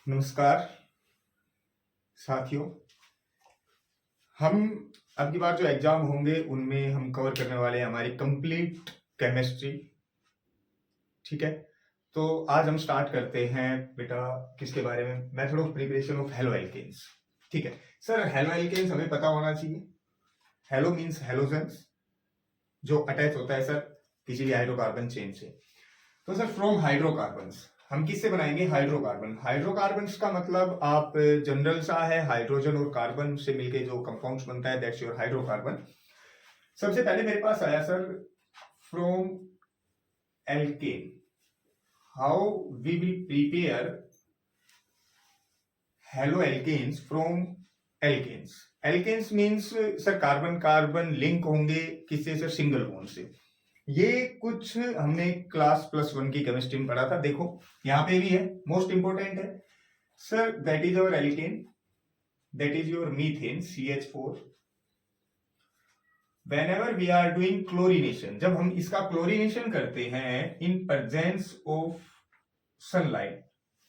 नमस्कार साथियों। हम अब की बार जो एग्जाम होंगे उनमें हम कवर करने वाले हैं हमारी कंप्लीट केमिस्ट्री। ठीक है, तो आज हम स्टार्ट करते हैं बेटा किसके बारे में, method of preparation of haloalkanes. ठीक है सर, हेलो एल्केन्स हमें पता होना चाहिए। हेलो मीन्स हेलोजेंस जो अटैच होता है सर किसी भी हाइड्रोकार्बन चेन से। तो सर फ्रॉम हाइड्रोकार्बन्स हम किससे बनाएंगे? हाइड्रोकार्बन। हाइड्रोकार्बन्स का मतलब आप जनरल सा है, हाइड्रोजन और कार्बन से मिलके जो कंपाउंड्स बनता है, दैट्स योर हाइड्रोकार्बन। सबसे पहले मेरे पास आया sir from alkane, how we will prepare haloalkanes from alkanes. Alkanes means sir carbon carbon link होंगे किससे? सर सिंगल बॉन्ड से। ये कुछ हमने क्लास +1 की केमिस्ट्री में पढ़ा था। देखो यहाँ पे भी है, मोस्ट इंपोर्टेंट है sir, that is your alkane, that is your methane CH4। whenever we are doing chlorination, जब हम इसका क्लोरीनेशन करते हैं in presence of sunlight,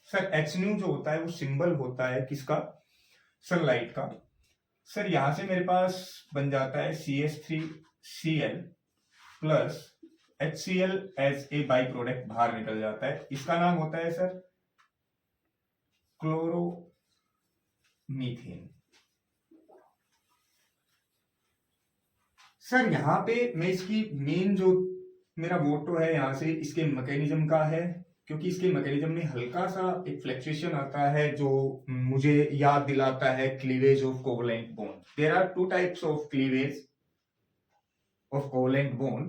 sir HNu जो होता है वो सिंबल होता है किसका? सनलाइट का। सर यहां से मेरे पास बन जाता है CH3Cl plus HCl as a by product बाहर निकल जाता है। इसका नाम होता है सर क्लोरोमीथेन। सर यहाँ पे मैं इसकी मेन जो मेरा मोटो है यहां से इसके मैकेनिज्म का है, क्योंकि इसके मैकेनिज्म में हल्का सा एक फ्लक्चुएशन आता है जो मुझे याद दिलाता है cleavage of covalent bond. There are two types of cleavage of covalent bond,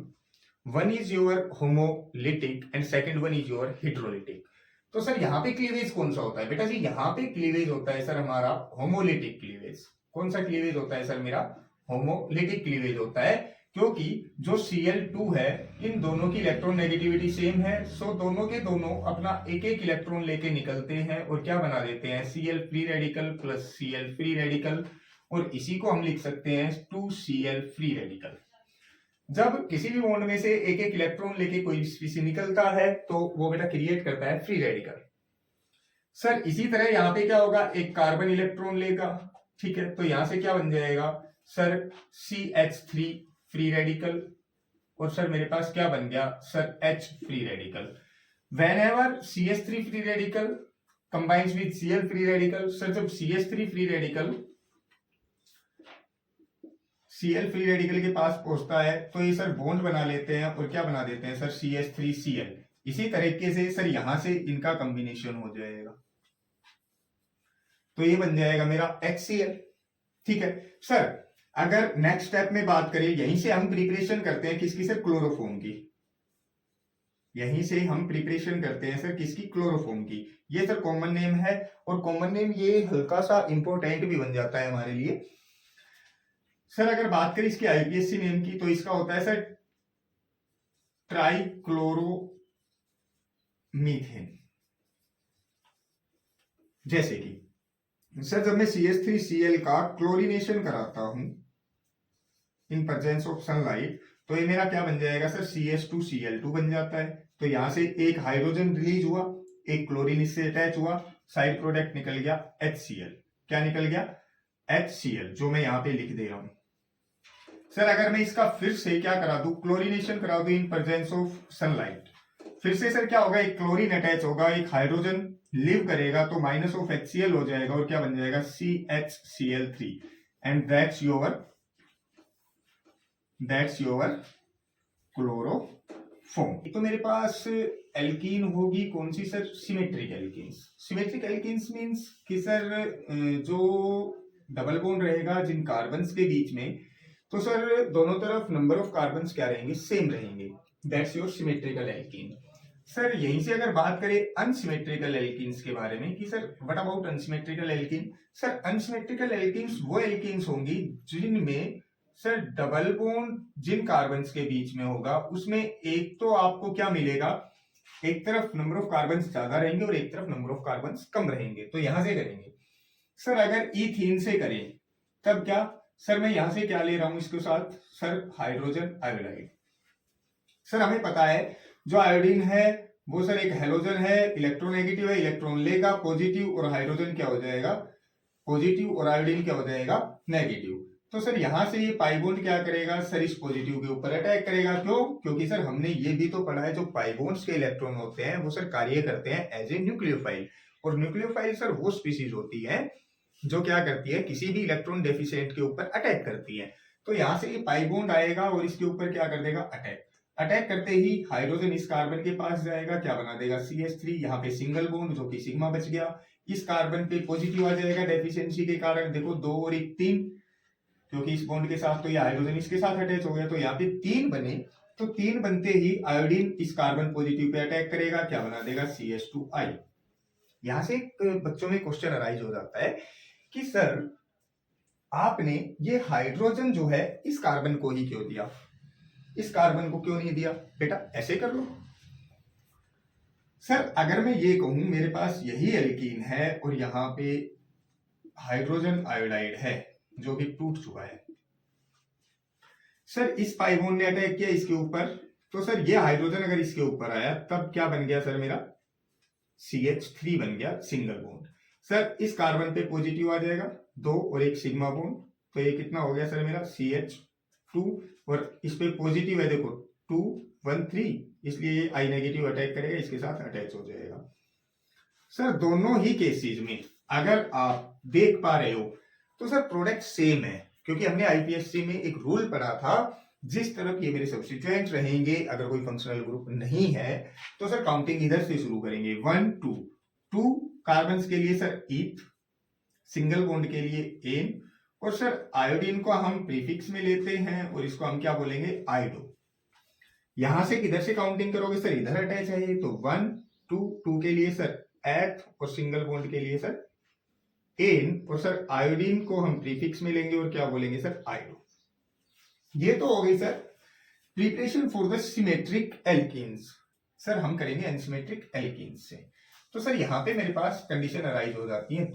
one is your homolytic and second one is your heterolytic. तो सर यहाँ पे क्लीवेज कौन सा होता है बेटा जी? यहाँ पे क्लीवेज होता है सर हमारा होमोलिटिक क्लीवेज। कौन सा क्लीवेज होता है सर? मेरा होमोलिटिक क्लीवेज होता है, क्योंकि जो Cl2 है इन दोनों की इलेक्ट्रॉन नेगेटिविटी सेम है। सो दोनों के दोनों अपना एक एक इलेक्ट्रॉन लेके निकलते हैं और क्या बना देते हैं? Cl free radical plus Cl free radical, और इसी को हम लिख सकते हैं 2Cl फ्री रेडिकल। जब किसी भी बॉन्ड में से एक एक इलेक्ट्रॉन लेके कोई स्पीशीज निकलता है तो वो बेटा क्रिएट करता है फ्री रेडिकल। सर इसी तरह यहाँ पे क्या होगा? एक कार्बन इलेक्ट्रॉन लेगा, ठीक है, तो यहां से क्या बन जाएगा सर? CH3 फ्री रेडिकल, और सर मेरे पास क्या बन गया sir? H free radical. Whenever CH3 free radical combines with Cl free radical, sir जब CH3 free radical Cl free radical के पास पहुंचता है तो ये सर बॉन्ड बना लेते हैं और क्या बना देते हैं सर? CH3Cl। इसी तरीके से सर यहां से इनका कॉम्बिनेशन हो जाएगा, तो ये बन जाएगा मेरा HCl। ठीक है सर, अगर नेक्स्ट स्टेप में बात करें, यहीं से हम प्रिपरेशन करते हैं किसकी सर? क्लोरोफॉर्म की। यहीं से हम प्रिपरेशन करते हैं सर किसकी? क्लोरोफॉर्म की। ये सर कॉमन नेम है, और कॉमन नेम ये हल्का सा इंपॉर्टेंट भी बन जाता है हमारे लिए। सर अगर बात करें इसकी IPSC नेम की तो इसका होता है सर ट्राइक्लोरोमीथेन। जैसे कि सर जब मैं CH3Cl का क्लोरीनेशन कराता हूं इन प्रेजेंस ऑफ सनलाइट, तो ये मेरा क्या बन जाएगा सर? CH2Cl2 बन जाता है। तो यहां से एक हाइड्रोजन रिलीज हुआ, एक क्लोरीन इससे अटैच हुआ, साइड प्रोडक्ट निकल गया HCl। क्या निकल गया? HCl, जो मैं यहां पे लिख दे रहा हूं। सर अगर मैं इसका फिर से क्या करा दूं? क्लोरीनेशन करा दूं इन प्रेजेंस ऑफ सनलाइट, फिर से सर क्या होगा? एक क्लोरीन अटैच होगा, एक हाइड्रोजन लिव करेगा, तो माइनस ऑफ HCl हो जाएगा और क्या बन जाएगा? CHCl3, and that's your chloroform. तो मेरे पास एल्कीन होगी कौन सी sir? Symmetric alkenes. Symmetric alkenes means कि सर जो डबल बॉन्ड रहेगा जिन कार्बन्स के बीच में, तो सर दोनों तरफ नंबर ऑफ कार्बन्स क्या रहेंगे? सेम रहेंगे। That's your symmetrical alkene. Sir यहीं से अगर बात करें अनसिमेट्रिकल एल्कीन्स के बारे में कि sir what about unsymmetrical alkene? Sir unsymmetrical alkenes वो एल्कीन्स होंगी जिनमें सर डबल बॉन्ड जिन कार्बन्स के बीच में होगा उसमें एक तो आपको क्या मिलेगा? एक तरफ नंबर ऑफ कार्बन्स ज्यादा रहेंगे और एक तरफ नंबर ऑफ कार्बन्स कम रहेंगे। तो यहां से करेंगे सर, अगर ईथीन से करें तब क्या? सर मैं यहां से क्या ले रहा हूं इसके साथ? Sir hydrogen iodide. सर हमें पता है जो आयोडीन है वो सर एक हेलोजन है, इलेक्ट्रोनेगेटिव है, इलेक्ट्रॉन लेगा पॉजिटिव, और हाइड्रोजन क्या हो जाएगा पॉजिटिव, और आयोडीन क्या हो जाएगा नेगेटिव। तो सर यहां से ये पाई बॉन्ड क्या करेगा सर, इस पॉजिटिव के ऊपर अटैक करेगा। क्यों? क्योंकि सर हमने ये भी तो पढ़ा है जो पाई बॉन्ड्स के इलेक्ट्रॉन होते हैं वो सर कार्य करते हैं एज ए न्यूक्लियोफाइल, और न्यूक्लियोफाइल सर वो स्पीसीज होती है जो क्या करती है, किसी भी इलेक्ट्रॉन डेफिशिएंट के ऊपर अटैक करती है। तो यहाँ से ये पाई बॉन्ड आएगा और इसके ऊपर क्या कर देगा अटैक। अटैक करते ही हाइड्रोजन इस कार्बन के पास जाएगा, क्या बना देगा CH3, यहाँ पे सिंगल बॉन्ड जो कि सिग्मा बच गया। इस कार्बन पे पॉजिटिव आ जाएगा डेफिशिएंसी के कारण, देखो 2 और 1 3, क्योंकि इस बॉन्ड के साथ तो ये हाइड्रोजन इसके साथ अटैच हो गया, तो यहाँ पे 3 बने। तो 3 बनते ही आयोडीन इस कार्बन पॉजिटिव पे अटैक करेगा, क्या बना देगा CH2I। यहां से बच्चों में क्वेश्चन अराइज हो जाता है कि सर आपने ये हाइड्रोजन जो है इस कार्बन को ही क्यों दिया, इस कार्बन को क्यों नहीं दिया? बेटा ऐसे कर लो सर, अगर मैं ये कहूं मेरे पास यही एल्कीन है और यहां पे हाइड्रोजन आयोडाइड है जो कि टूट चुका है, सर इस पाई बॉन्ड ने अटैक किया इसके ऊपर, तो सर ये हाइड्रोजन अगर इसके ऊपर आया तब क्या बन गया सर मेरा CH3 बन गया सिंगल बॉन्ड। सर इस कार्बन पे पॉजिटिव आ जाएगा 2 और 1 सिग्मा बॉन्ड, तो ये कितना हो गया सर मेरा CH2, और इस पे पॉजिटिव है देखो 2 1 3, इसलिए ये I नेगेटिव अटैक करेगा, इसके साथ अटैच हो जाएगा। सर दोनों ही केसेस में अगर आप देख पा रहे हो तो सर प्रोडक्ट सेम है, क्योंकि हमने IPSC में एक रूल पढ़ा था, जिस तरफ ये मेरे सब्स्टिट्यूएंट रहेंगे अगर कोई फंक्शनल ग्रुप नहीं है तो सर काउंटिंग इधर से शुरू करेंगे 1 2 कार्बन के लिए सर ईथ, सिंगल बॉन्ड के लिए एन, और सर आयोडीन को हम प्रीफिक्स में लेते हैं और इसको हम क्या बोलेंगे आयोडो। यहां से किधर से काउंटिंग करोगे सर, इधर अटैच है तो 1 2 के लिए सर एथ, और सिंगल बॉन्ड के लिए सर एन, और सर आयोडीन को हम प्रीफिक्स में लेंगे और क्या बोलेंगे सर आयोडो। ये तो हो गई sir preparation for the symmetric alkenes. Sir हम करेंगे अनसिमेट्रिक एल्कीन्स से। तो सर यहां पे मेरे पास कंडीशन अराइज हो जाती है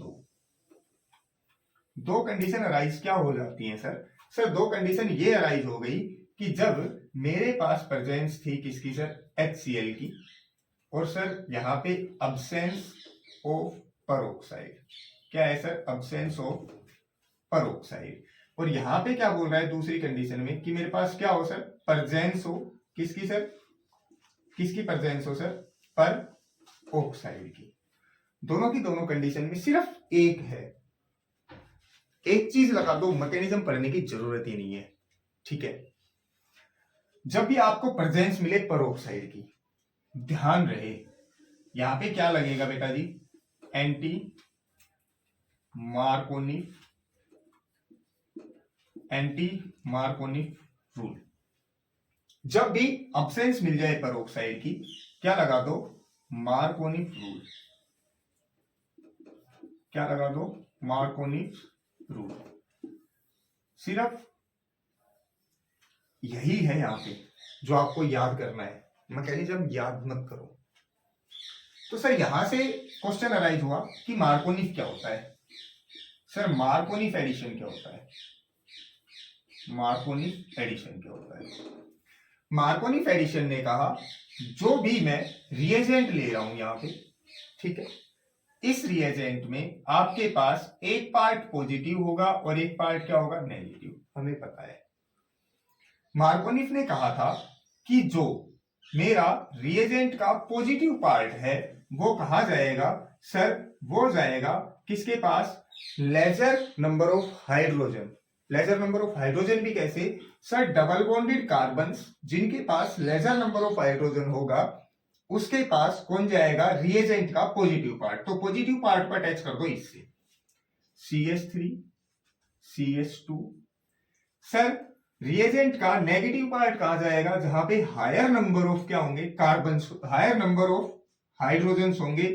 दो कंडीशन अराइज क्या हो जाती हैं सर? सर 2 कंडीशन ये अराइज हो गई कि जब मेरे पास प्रेजेंस थी किसकी सर HCl की, और सर यहाँ पे अब्सेंस ऑफ पेरोक्साइड, क्या है सर अब्सेंस ऑफ पेरोक्साइड, और यहां पे क्या बोल रहा है दूसरी कंडीशन में कि मेरे पास क्या हो सर प्रेजेंस हो किसकी सर, किसकी प्रेजेंस हो सर पर ऑक्साइड की। दोनों की दोनों कंडीशन में सिर्फ एक है, एक चीज लगा दो, मैकेनिज्म पढ़ने की जरूरत ही नहीं है, ठीक है। जब भी आपको प्रेजेंस मिले पेरोक्साइड की, ध्यान रहे यहां पे क्या लगेगा बेटा जी, एंटी मार्कोनिक रूल। जब भी अब्सेंस मिल जाए पेरोक्साइड की क्या लगा दो, मार्कोनिक रूल, क्या लगा दो मार्कोनिक रूल। सिर्फ यही है यहां पे जो आपको याद करना है, मैकेनिज्म याद मत करो। तो सर यहां से क्वेश्चन अराइज हुआ कि मार्कोनिक क्या होता है। सर मार्कोनिक एडिशन क्या होता है, मार्कोनिक एडिशन क्या होता है? मार्कोनिक एडिशन ने कहा जो भी मैं रिएजेंट ले रहा हूं यहां पे, ठीक है, इस रिएजेंट में आपके पास एक पार्ट पॉजिटिव होगा और एक पार्ट क्या होगा नेगेटिव, हमें पता है। मार्कोनिक ने कहा था कि जो मेरा रिएजेंट का पॉजिटिव पार्ट है वो कहा जाएगा सर, वो जाएगा किसके पास, laser number of hydrogen. Lesser number of hydrogen भी कैसे सर, डबल बॉन्डेड कार्बन्स जिनके पास लेजर नंबर ऑफ हाइड्रोजन होगा उसके पास कौन जाएगा, रिएजेंट का पॉजिटिव पार्ट। तो पॉजिटिव पार्ट पर अटैच कर दो इससे CH3 CH2। सर रिएजेंट का नेगेटिव पार्ट कहां जाएगा, जहां पे हायर नंबर ऑफ क्या होंगे carbon, higher number of hydrogen होंगे,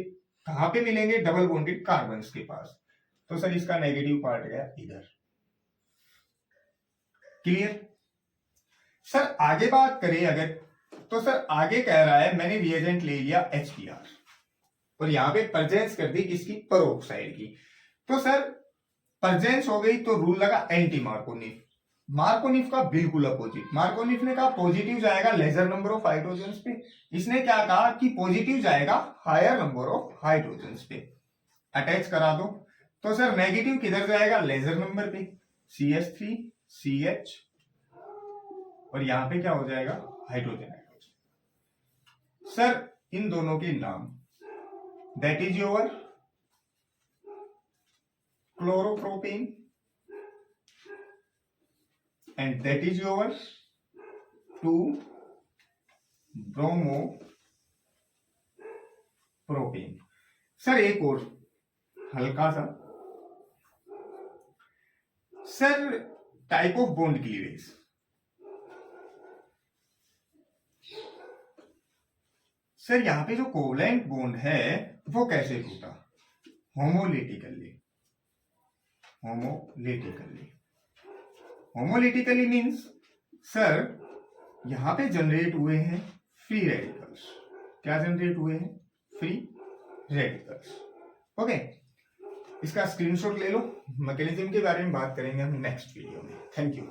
कहां पे मिलेंगे, डबल बॉन्डेड कार्बन के पास। तो सर इसका नेगेटिव पार्ट गया इधर। क्लियर? सर आगे बात करें अगर, तो सर आगे कह रहा है मैंने रिएजेंट ले लिया HBr और यहां पे प्रेजेंस कर दी किसकी, पेरोक्साइड की। तो सर प्रेजेंस हो गई तो रूल लगा एंटी मार्कोनिक, मार्कोनिफ का बिल्कुल अपोजिट। मार्कोनिफ ने कहा पॉजिटिव जाएगा लेजर नंबर ऑफ हाइड्रोजन्स पे, इसने क्या कहा कि पॉजिटिव जाएगा हायर नंबर ऑफ हाइड्रोजन्स पे। अटैच करा दो। तो सर नेगेटिव किधर जाएगा? लेजर नंबर पे, CH3 CH, और यहां पे क्या हो जाएगा? हाइड्रोजन। सर इन दोनों के नाम, that is your chloropropane and that is your 2-bromopropane। Sir एक और हल्का सा, sir type of bond cleavage. Sir यहां पे जो कोवलेंट बॉन्ड है वो कैसे टूटा? होमोलिटिकली। होमोलिटिकली मीन्स सर यहां पे जनरेट हुए हैं फ्री रेडिकल्स। क्या जनरेट हुए हैं? Free radicals. ओके, इसका स्क्रीनशॉट ले लो। मैकेनिज्म के बारे में बात करेंगे हम नेक्स्ट वीडियो में। Thank you.